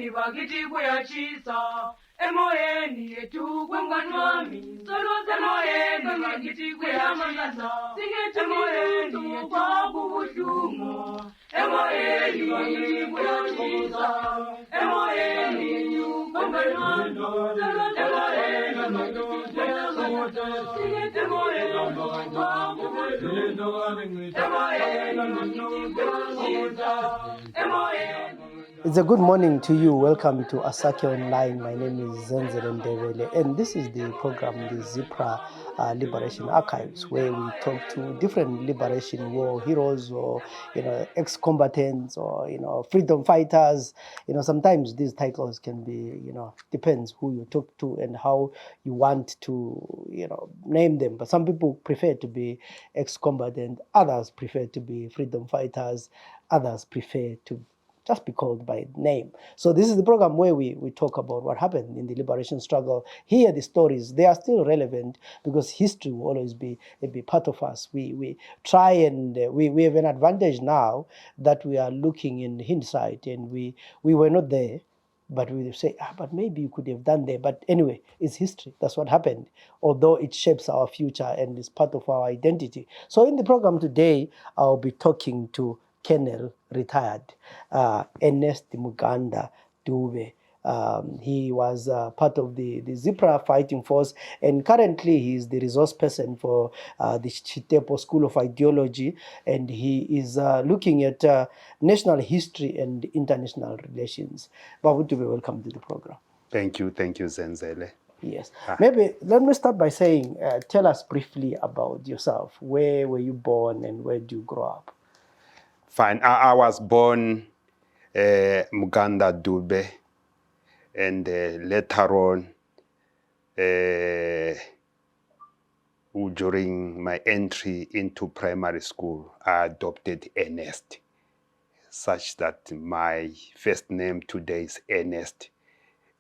Emoyeni bagiti kuyachisa. Emoyeni yetu kwangwanwami. Solo emoyeni bagiti kuyachisa. Emoyeni yetu kubushuma. Emoyeni bagiti kuyachisa. Emoyeni yetu kwangwanwami. Solo emoyeni bagiti kuyachisa. Emoyeni It's a good morning to you. Welcome to Asake Online. My name is Zenzele Ndebele, and this is the program, the Zipra Liberation Archives, where we talk to different liberation war heroes, or ex-combatants, or freedom fighters. Sometimes these titles can be, depends who you talk to and how you want to, name them. But some people prefer to be ex-combatant, others prefer to be freedom fighters, others prefer to just be called by name. So this is the program where we talk about what happened in the liberation struggle, hear the stories. They are still relevant because history will always be part of us. We try and we have an advantage now that we are looking in hindsight, and we were not there, but we say, but maybe you could have done there. But anyway, it's history. That's what happened, although it shapes our future and is part of our identity. So in the program today, I'll be talking to Colonel retired Ernest Muganda Dube. He was part of the Zipra fighting force, and currently he is the resource person for the Chitepo School of Ideology, and he is looking at national history and international relations. Babu Dube, welcome to the program. Thank you, Zenzele. Yes. Maybe let me start by saying, tell us briefly about yourself. Where were you born and where do you grow up? Fine. I was born Muganda Dube, and later on, during my entry into primary school, I adopted Ernest, such that my first name today is Ernest,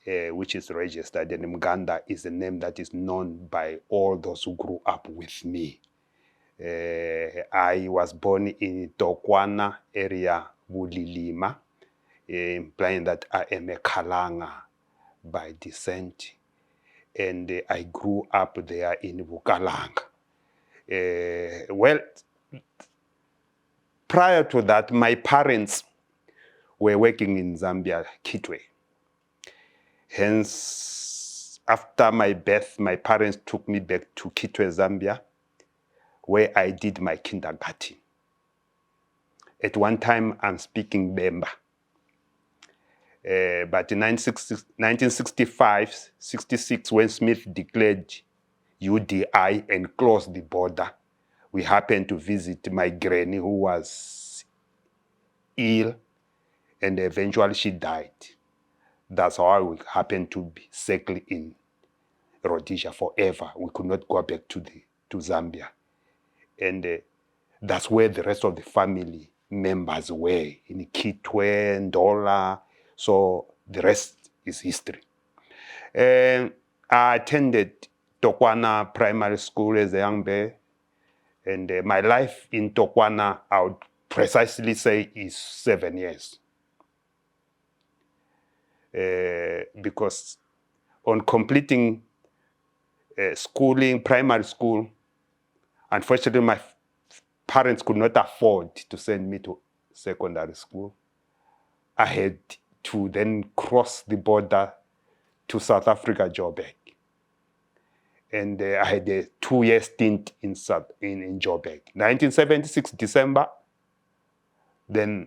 which is registered, and Muganda is a name that is known by all those who grew up with me. I was born in Tokwana area, Bulilima, implying that I am a Kalanga by descent, and I grew up there in Bukalanga. Well, prior to that, my parents were working in Zambia, Kitwe. Hence, after my birth, my parents took me back to Kitwe, Zambia, where I did my kindergarten. At one time, I'm speaking Bemba. But in 1965, 66, when Smith declared UDI and closed the border, we happened to visit my granny, who was ill, and eventually she died. That's how we happened to be settled in Rhodesia forever. We could not go back to Zambia. And that's where the rest of the family members were, in Kitwe, Ndola. So the rest is history. I attended Tokwana Primary School as a young boy. And my life in Tokwana, I would precisely say, is 7 years. Because on completing schooling, primary school, unfortunately, my parents could not afford to send me to secondary school. I had to then cross the border to South Africa, Joburg. And I had a 2-year stint in Joburg. 1976, December, then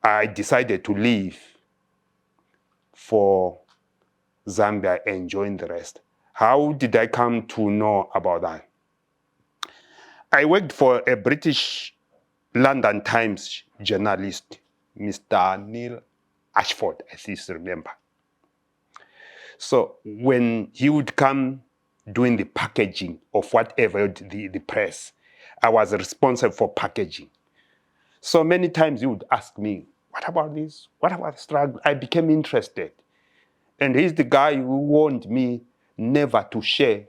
I decided to leave for Zambia and join the rest. How did I come to know about that? I worked for a British London Times journalist, Mr. Neil Ashford, I still remember. So when he would come doing the packaging of whatever the press, I was responsible for packaging. So many times he would ask me, what about this? What about the struggle? I became interested. And he's the guy who warned me never to share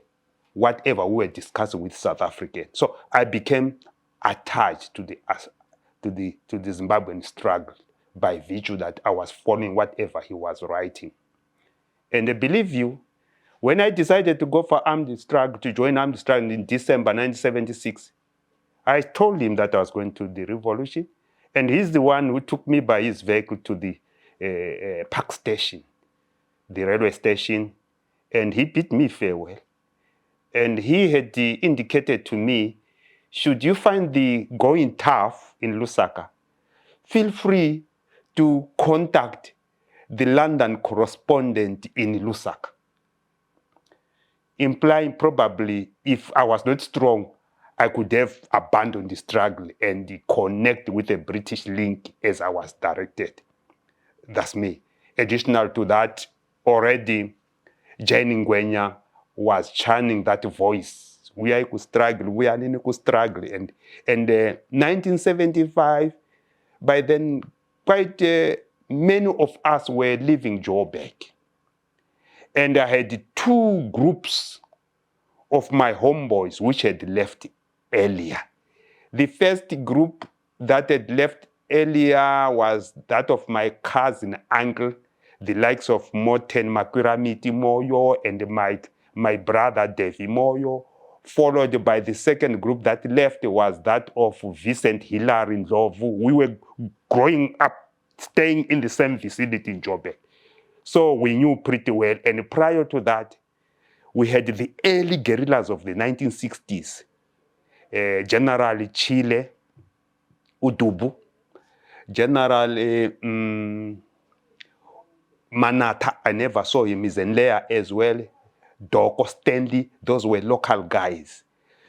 whatever we were discussing with South Africa. So I became attached to the Zimbabwean struggle by virtue that I was following whatever he was writing. And I believe you, when I decided to go for armed struggle, to join armed struggle in December 1976, I told him that I was going to the revolution, and he's the one who took me by his vehicle to the Park Station, the railway station, and he bid me farewell. And he had indicated to me, should you find the going tough in Lusaka, feel free to contact the London correspondent in Lusaka. Implying probably if I was not strong, I could have abandoned the struggle and connect with a British link as I was directed. That's me. Additional to that, already Jane Ngwenya was chanting that voice. We are struggle, we are in a struggle. And 1975, by then, quite many of us were leaving Joburg. And I had two groups of my homeboys which had left earlier. The first group that had left earlier was that of my cousin uncle, the likes of Morten Makwiramiti Moyo and my brother Devi Moyo, followed by the second group that left was that of Vincent Hilary Ndlovu. We were growing up, staying in the same vicinity in Joburg. So we knew pretty well. And prior to that, we had the early guerrillas of the 1960s. General Chile, Udubu, General Manata, I never saw him, he's in Leia as well, Doko Stanley, those were local guys.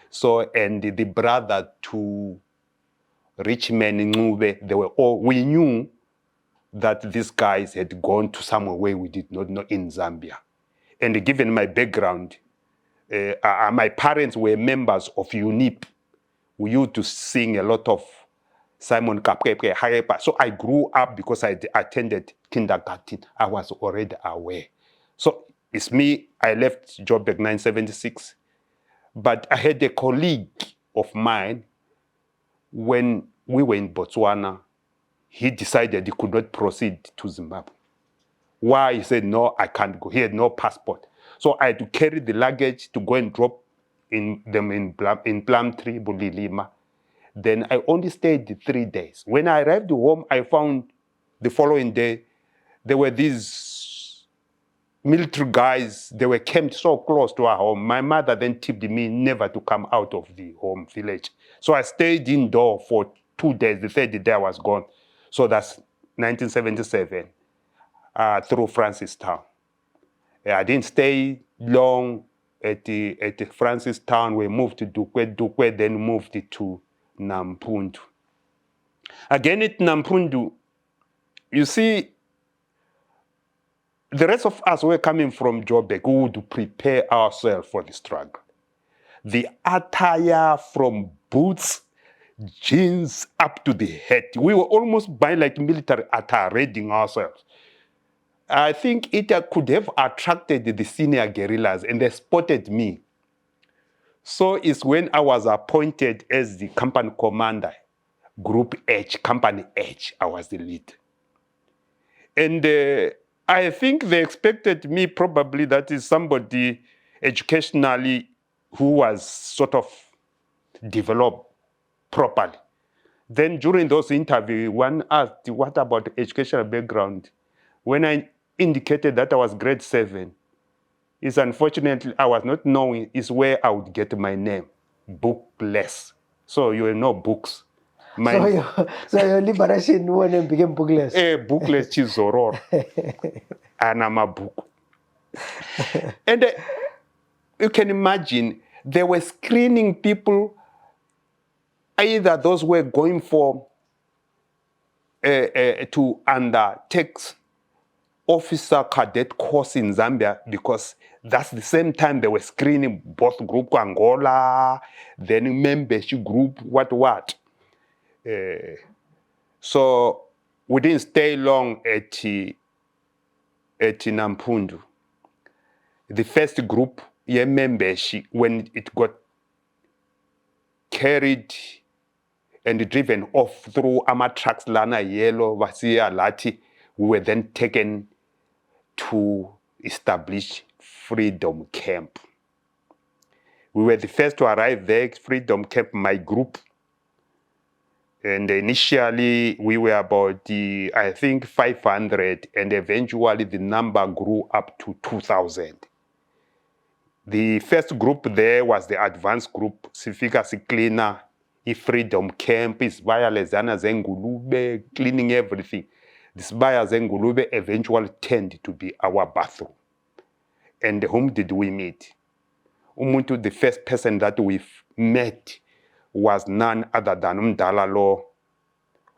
So, and the brother to Richmond Ngube, they were all, we knew that these guys had gone to somewhere where we did not know in Zambia. And given my background, my parents were members of UNIP. We used to sing a lot of Simon Kapkepe, Hayepa. So I grew up because I attended kindergarten. I was already aware. So it's me, I left Joburg 1976. But I had a colleague of mine, when we were in Botswana, he decided he could not proceed to Zimbabwe. Why? He said, no, I can't go. He had no passport. So I had to carry the luggage to go and drop them in Plumtree, Bulilima. Then I only stayed 3 days. When I arrived home, I found the following day, there were these military guys, they were camped so close to our home. My mother then tipped me never to come out of the home village. So I stayed indoor for 2 days. The third day I was gone. So that's 1977 through Francistown. I didn't stay long at Francistown. We moved to Dukwe, then moved to Nampundu. Again at Nampundu, you see, the rest of us were coming from Joburg. We would prepare ourselves for the struggle. The attire from boots, jeans up to the head. We were almost buying like military attire, readying ourselves. I think it could have attracted the senior guerrillas, and they spotted me. So it's when I was appointed as the company commander, Group H, Company H, I was the lead. And I think they expected me probably that is somebody educationally who was sort of developed properly. Then during those interviews, one asked, what about educational background? When I indicated that I was grade 7, it's unfortunately I was not knowing is where I would get my name, bookless. So you know books. So your liberation one became bookless. Bookless chizororo. And I'm a book. And you can imagine they were screening people, either those were going for to undertake officer cadet course in Zambia, because that's the same time they were screening both group Angola, then membership group, what. So we didn't stay long at Nampundu. The first group, membership, when it got carried and driven off through trucks lana yellow Vasia Lati. We were then taken to establish Freedom Camp. We were the first to arrive there, Freedom Camp, my group. And initially we were about, I think, 500, and eventually the number grew up to 2,000. The first group there was the advanced group, Sifika Cleaner, Freedom Camp, Isbaya Lezana Zengulube, cleaning everything. This Isbaya Zengulube eventually turned to be our bathroom. And whom did we meet? Umuntu, the first person that we've met was none other than Umdalalo,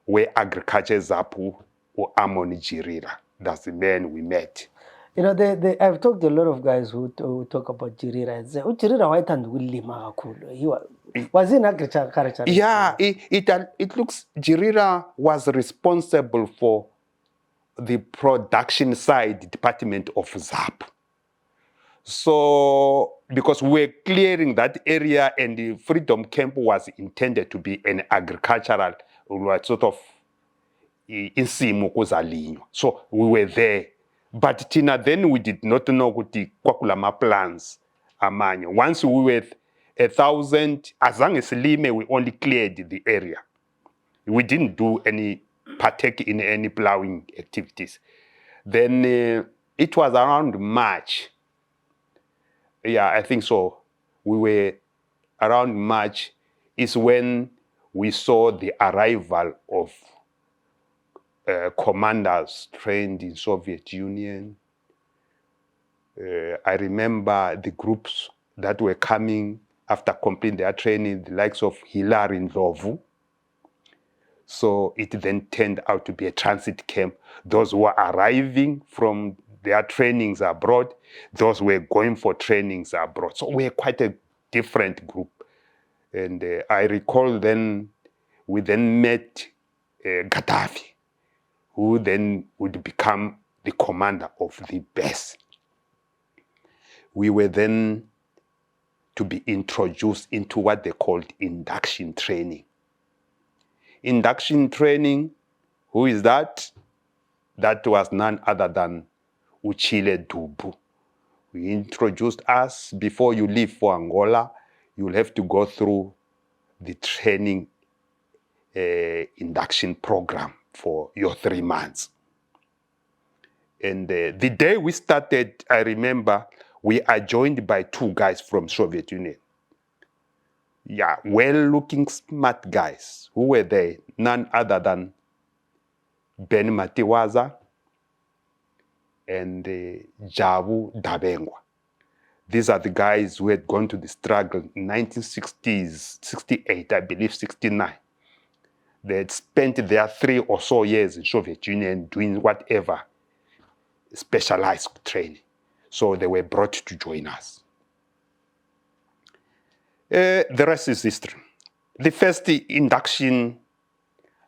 where agriculture Zapu or Amoni Jirira. That's the man we met. You know, I've talked to a lot of guys who talk about Jirira and say, Jirira white and Willie Mahakulu. He was in agriculture. Yeah, it looks Jirira was responsible for the production side department of ZAP. So, because we're clearing that area, and the Freedom Camp was intended to be an agricultural sort of insimo kuzalinywa. So we were there. But Tina, then we did not know kuti kwakulama plans amanye. Once we were 1,000, as long as Lime, we only cleared the area. We didn't do any partake in any plowing activities. Then it was around March. Yeah, I think so. We were around March is when we saw the arrival of commanders trained in Soviet Union. I remember the groups that were coming after completing their training, the likes of Hilary Ndlovu. So it then turned out to be a transit camp. Those who were arriving from their trainings abroad, those were going for trainings abroad. So we're quite a different group. And I recall then, we then met Gaddafi, who then would become the commander of the base. We were then to be introduced into what they called induction training. Induction training, who is that? That was none other than Uchile Dubu. We introduced us, before you leave for Angola, you'll have to go through the training induction program for your 3 months. And the day we started, I remember, we are joined by 2 guys from Soviet Union. Yeah, well-looking, smart guys. Who were they? None other than Ben Matiwaza and Jabu Dabengwa. These are the guys who had gone to the struggle in 1960s, 68, I believe 69. They had spent their 3 or so years in Soviet Union doing whatever specialized training. So they were brought to join us. The rest is history. The first induction,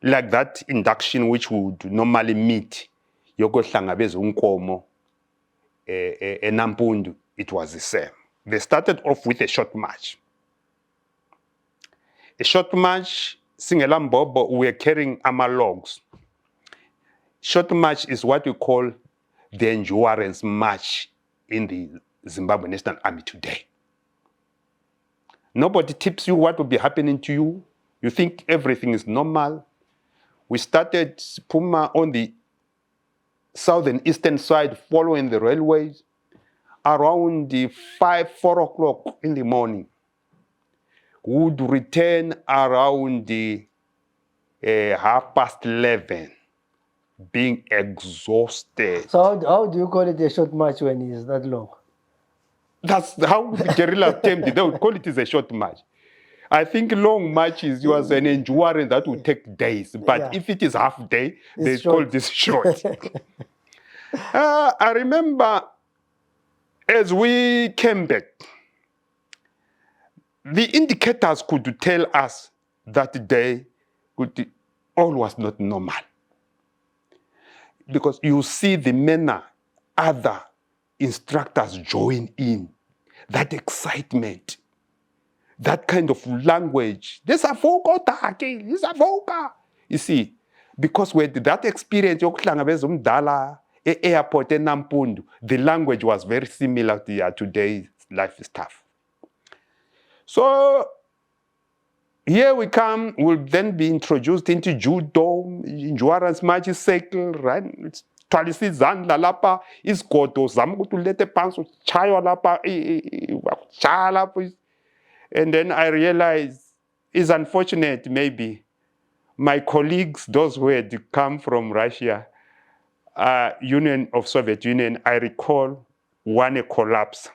like that induction which we would normally meet, Yokohlangabeza Unkomo, Nampundu, it was the same. They started off with a short march. A short march, Singelambobo, we were carrying armor logs. Short march is what we call the endurance march in the Zimbabwe National Army today. Nobody tips you what will be happening to you. You think everything is normal. We started Puma on the southern eastern side, following the railways, around the 4 o'clock in the morning. We would return around the 11:30, being exhausted. So how do you call it a short march when it is that long? That's how the guerrillas termed it. They would call it as a short march. I think long marches was an endurance that would take days. But Yeah. if it is half day, they It's call short. this short. I remember as we came back, the indicators could tell us that day all was not normal. Because you see the MENA, other instructors join in, that excitement. that kind of language. You see, because with that experience, airport in Nampundu, the language was very similar to today's life stuff. So here we come, we'll then be introduced into judo, endurance match cycle, right? Twalisa izandla lapha isigodo zama ukuthi ulethe phansi uchaywa lapha uchaya lapha. And then I realized it's unfortunate maybe my colleagues, those who had come from Russia, Union of Soviet Union, I recall one a collapse.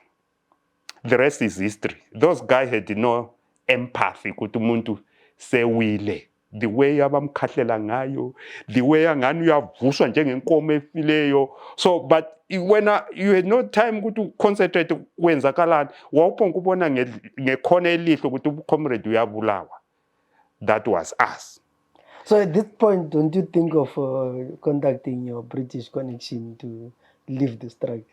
The rest is history. Those guys had no empathy ukuthi umuntu sewile. The way abamkhahlela ngayo, the way angani uyavuswa njengenkomo efileyo. So but when you had no time to concentrate kwenzakalani, wawuphonga ukubona ngekhona elihle ukuthi ucomrade uyabulawa. That was us. So at this point, don't you think of contacting your British connection to leave the strike?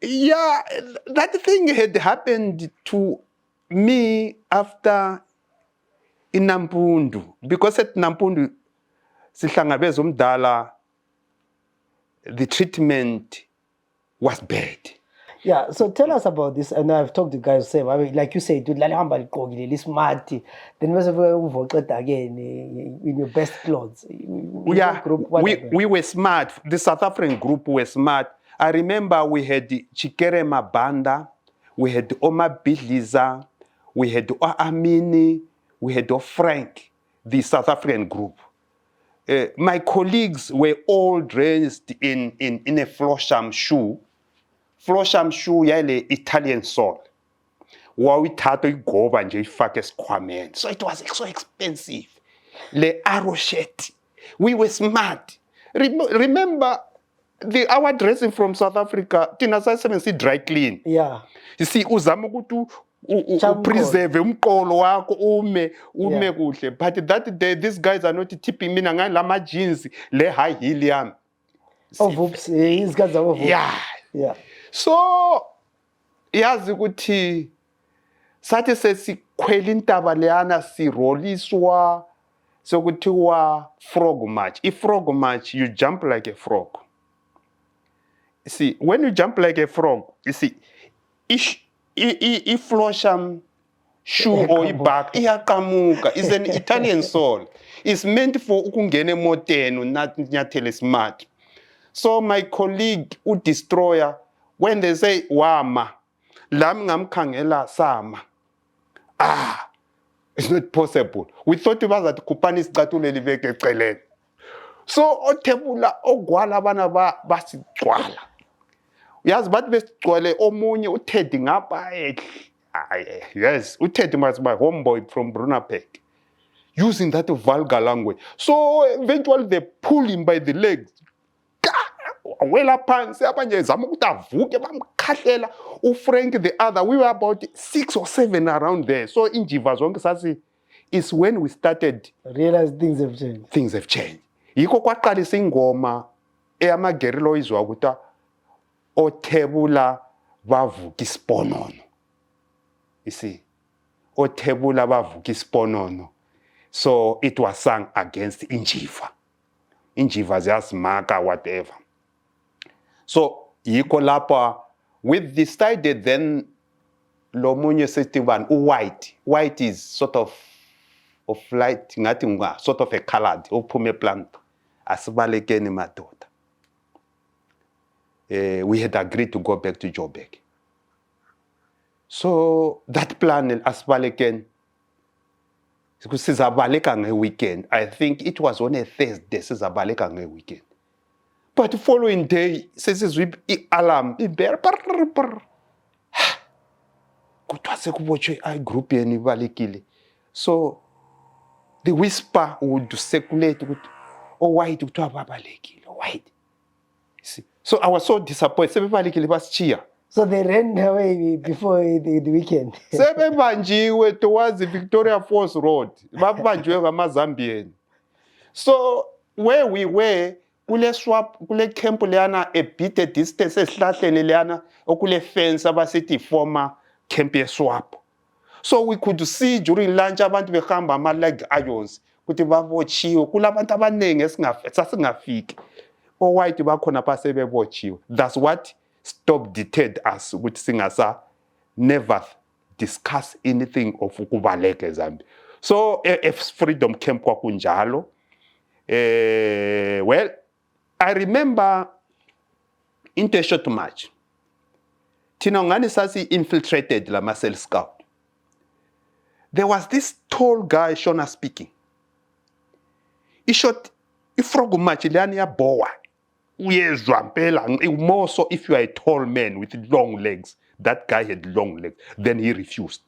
Yeah, that thing had happened to me after in Nampundu, because at Nampundu, sihlangabeza umdala, the treatment was bad. Yeah, so tell us about this. And I've talked to guys who say, I mean, like you say, then again in your best clothes. Yeah, we were smart. The South African group were smart. I remember we had Chikere Mabanda, we had Omar Bidliza, we had Amini, we had Frank, the South African group. My colleagues were all dressed in a Flosham shoe. Flosham shoe yale Italian sole. Wawithatha igoba nje ifake esikhwameni. So it was so expensive. Le arrow shirt. We were smart. Remember our dressing from South Africa, tina sasebenzisa dry clean. Yeah. You see, uzama ukuthi preserve umqolo wakho ume kuhle. But that day these guys are not tipping mina ngala jeans le high heel yami. Oh, whoops. These guys are over. Yeah. So yazi ukuthi sathi sesikhwela intaba leyana siroliswa sokuthiwa frog march. Frog march, you jump like a frog. You see, when you jump like a frog, you see, if Flosham shoe or ibag, iyaqamuka is an Italian sole. It's meant for ukungena emoteni not nyathele smart. So my colleague destroyer, when they say wama, lam ngamkhangela sama. It's not possible. We thought it was that kupani isicathulo libeke eceleni. So othebula ogwala abana basigcwala. Yazi bathi besigcwele omunye uTeddy ngapha yes, uTeddy must be homeboy from Brunapec, using that vulgar language. So eventually they pull him by the legs. Wela phansi abanye zama ukuthi avuke bamkhahlela uFrank the other. We were about 6 or 7 around there. So injiva zonke sathi is when we started realize things have changed. Things have changed. Yikho kwaqalisa ingoma eyamagerilo izwa ukuthi othebula bavuka isiponono. You see, othebula bavuka isiponono. So it was sung against injiva. Injiva ziyasimaka whatever. So yikho lapha we decided then lo munye sesitivan white. White is sort of light ngathi sort of a colored ophume plant asibalekeni madoda. We had agreed to go back to Joburg. So that plan asibalekeni sizabaleka nge-weekend. I think it was on a Thursday sizabaleka nge-weekend. But the following day, says we alarm. So the whisper would circulate. Oh, white, white. So I was so disappointed. So they ran away before the weekend. Towards the Victoria Falls Road. So where we were, kule camp leyana a bit a distance esihlahleni leyana okule fence abasithi former camp swap. So we could see during lunch abantu behamba ama-leg irons ukuthi babotshiwe kulabantu abaningi sasingafiki o-white bakhona pha sebebotshiwe. That's what deterred us ukuthi singasa never discuss anything of ukubaleka eZambia. So Freedom Camp kwakunjalo. Well, I remember into a short match thina ngani sasi-infiltrated la Cell Scout. There was this tall guy, Shona speaking. He shot ifrog match lani yabowa. Uyezwa mpela, more so if you are a tall man with long legs. That guy had long legs. Then he refused.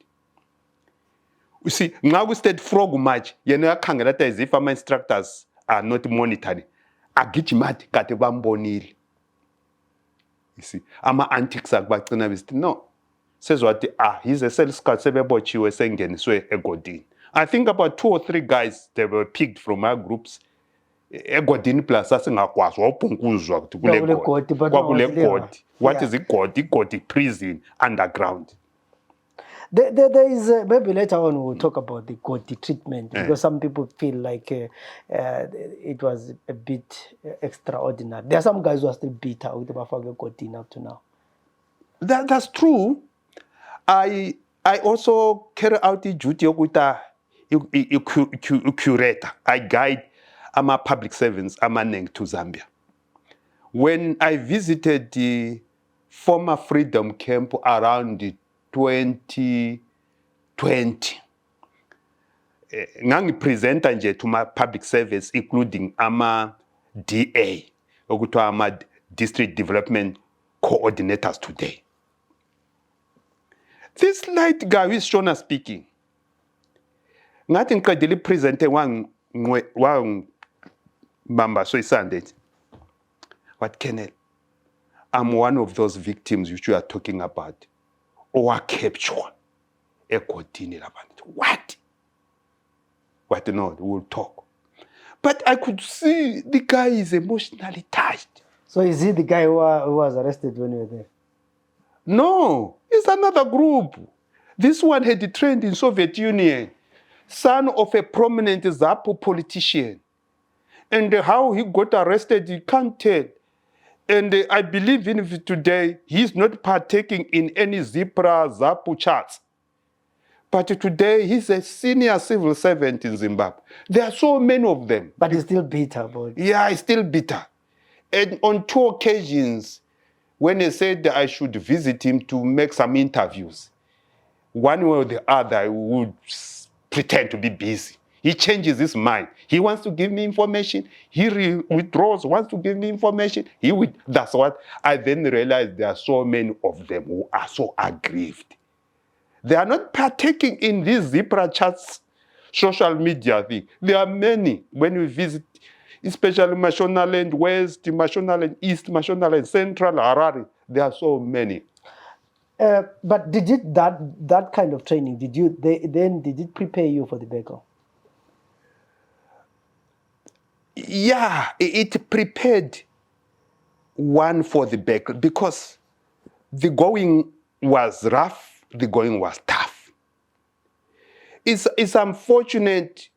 You see, now we said frog match, yena yakhangela as if our instructors are not monitoring. Agijimati kate bambonile. You see, ama antics akubagcina besithi no. Says what he's a Cell Scout sebebotshiwe sengeniswe egodini. I think about 2 or 3 guys they were picked from our groups. Egodini plus asingakwazi wawuphunguzwa ukuthi kule godi. Kwakule godi. What is it called? Igodi prison underground. There is maybe later on we'll talk about the Godi treatment because some people feel like it was a bit extraordinary. There are some guys who are still bitter with the Bafage Godi up to now. That's true. I also carry out the duty of curator. I guide my public servants amaneng to Zambia. When I visited the former Freedom Camp around 2020, ngangi presenter nje to my public service including ama DA okuthiwa ama district development coordinators today. This light guy who is Shona speaking. Ngathi ngiqedile presenter wang Mamba Soisande. What Colonel? I'm one of those victims which you are talking about. Or captured. What? What no, we'll talk. But I could see the guy is emotionally touched. So is he the guy who was arrested when you were there? No, it's another group. This one had trained in Soviet Union, son of a prominent ZAPU politician. And how he got arrested, you can't tell. And I believe in today, he's not partaking in any ZAPU charts. But today, he's a senior civil servant in Zimbabwe. There are so many of them. But he's still bitter about it. Yeah, he's still bitter. And on 2 occasions, when he said that I should visit him to make some interviews, one way or the other, I would pretend to be busy. He changes his mind. He wants to give me information. He withdraws, wants to give me information. That's what I then realized there are so many of them who are so aggrieved. They are not partaking in this ZIPRA chats, social media thing. There are many when we visit, especially Mashonaland West, Mashonaland East, Mashonaland Central, Harare. There are so many. But did it that kind of training? Did it prepare you for the battle? Yeah, it prepared one for the battle because the going was rough, the going was tough. It's unfortunate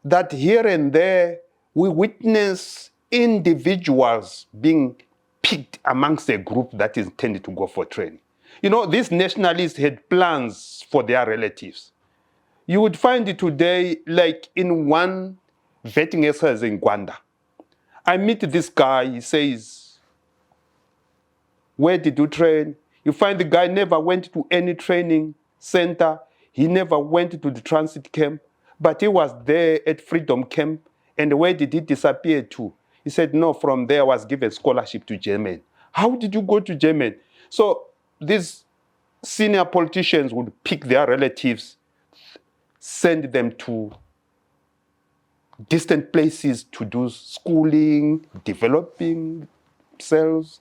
that here and there we witness individuals being picked amongst a group that is intended to go for training. You know, these nationalists had plans for their relatives. You would find it today, like in one vetting exercise in Gwanda. I meet this guy, he says, where did you train? You find the guy never went to any training center. He never went to the transit camp, but he was there at Freedom Camp. And where did he disappear to? He said, no, from there I was given scholarship to Germany. How did you go to Germany? So these senior politicians would pick their relatives, send them to distant places to do schooling, developing themselves.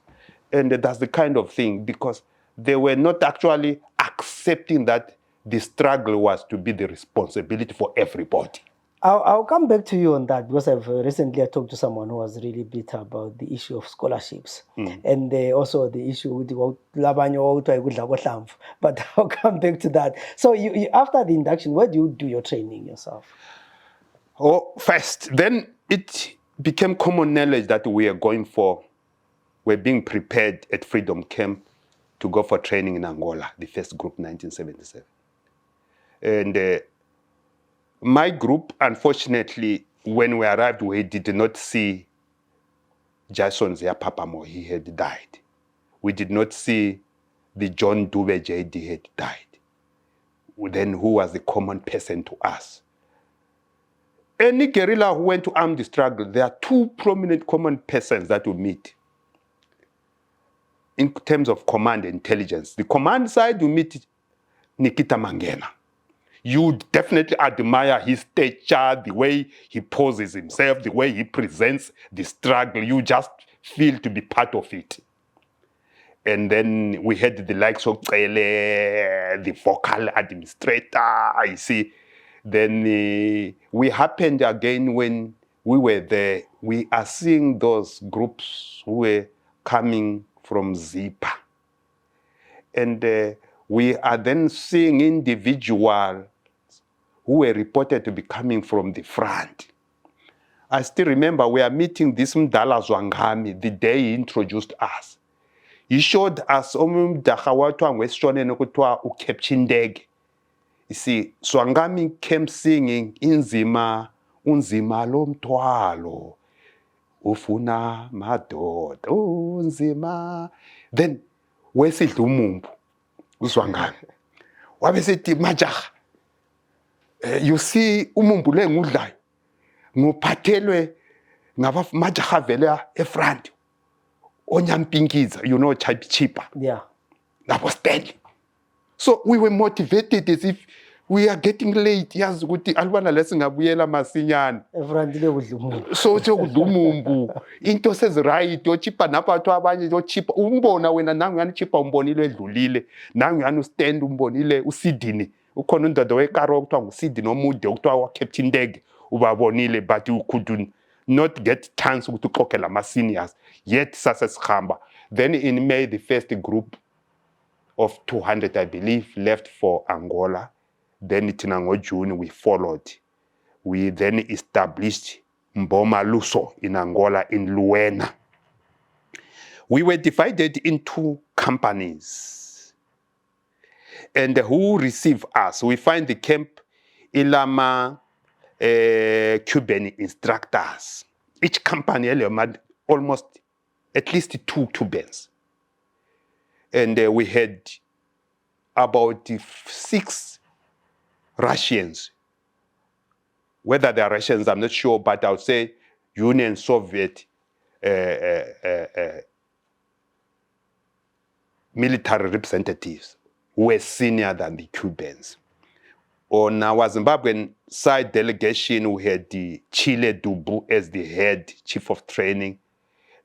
And that's the kind of thing, because they were not actually accepting that the struggle was to be the responsibility for everybody. I'll come back to you on that because I've recently I talked to someone who was really bitter about the issue of scholarships and also the issue with labanye okuthiwa ikudla kohlamvu. But I'll come back to that. So you after the induction, where do you do your training yourself? Oh, first, then it became common knowledge that we're being prepared at Freedom Camp to go for training in Angola, the first group, 1977. And my group, unfortunately, when we arrived, we did not see Jason Papamo, he had died. We did not see the John Dube JD had died. Then who was the common person to us? Any guerrilla who went to armed struggle, there are two prominent common persons that we meet in terms of command and intelligence. The command side, you meet Nikita Mangena. You definitely admire his stature, the way he poses himself, the way he presents the struggle. You just feel to be part of it. And then we had the likes of Cele, the vocal administrator, I see. Then we happened again when we were there. We are seeing those groups who were coming from Zipa. And we are then seeing individuals who were reported to be coming from the front. I still remember we are meeting this Mdala Zwangami the day he introduced us. He showed us Ukepchindege. You see, Zwangami came singing Inzima, Unzima lo mthwalo, ufuna madoda, unzima. Then, wesidla umumbu, uZwangami. Wabe sithi majaha, you see, umumbu le ngudlayo, nguphathelwe majaha vele efront. Onyampinkiza, you know, Chipa. Yeah. That was deadly. So we were motivated as if we are getting late. Yes, alwana lesingabuyela masinyana. So umumbu. Into says right, yo chipa naphathu abanye yo chipa umbona wena nangu yani chipa umbonile edlulile. Nangu yani stand umbonile uSidini. Ukhona undodo wekaro okuthiwa nguSidini omude okuthiwa waCaptain Ndege ubabonile, but you could not get chance to talk to seniors. Yet success hamba. Then in May, the first group of 200, I believe, left for Angola. Then in June, we followed. We then established Mboma Luso in Angola, in Luena. We were divided into companies. And who received us? We find the camp Ilama Cuban instructors. Each company had almost at least 2 Cubans. And we had about 6 Russians. Whether they are Russians, I'm not sure, but I would say Union Soviet military representatives who were senior than the Cubans. On our Zimbabwean side delegation, we had the Chile Dubu as the head chief of training.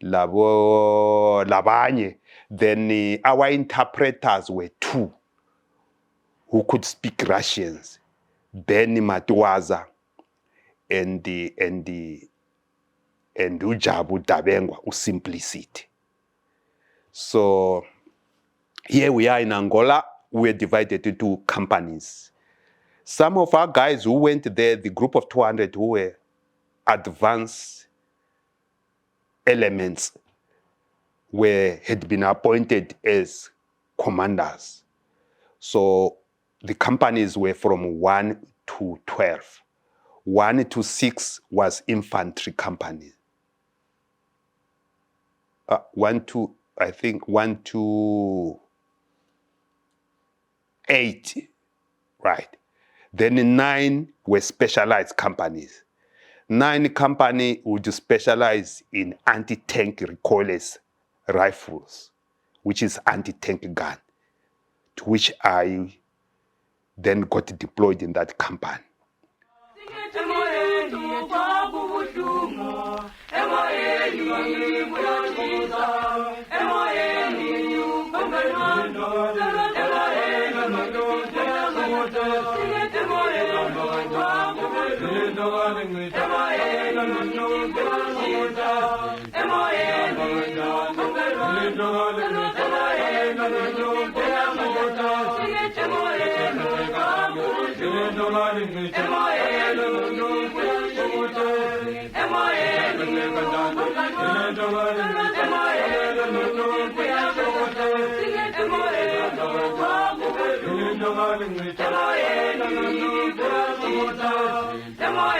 Labanye. Then our interpreters were 2 who could speak Russians. Benny Matuaza and Ujabu Dabengwa, Simplicity. So here we are in Angola. We're divided into companies. Some of our guys who went there, the group of 200 who were advanced elements, had been appointed as commanders. So the companies were from 1 to 12. 1 to 6 was infantry company. 1 to 8, right? Then 9 were specialized companies. 9 company would specialize in anti-tank recoilless rifles, which is anti-tank gun, to which I then got deployed in that company. Emo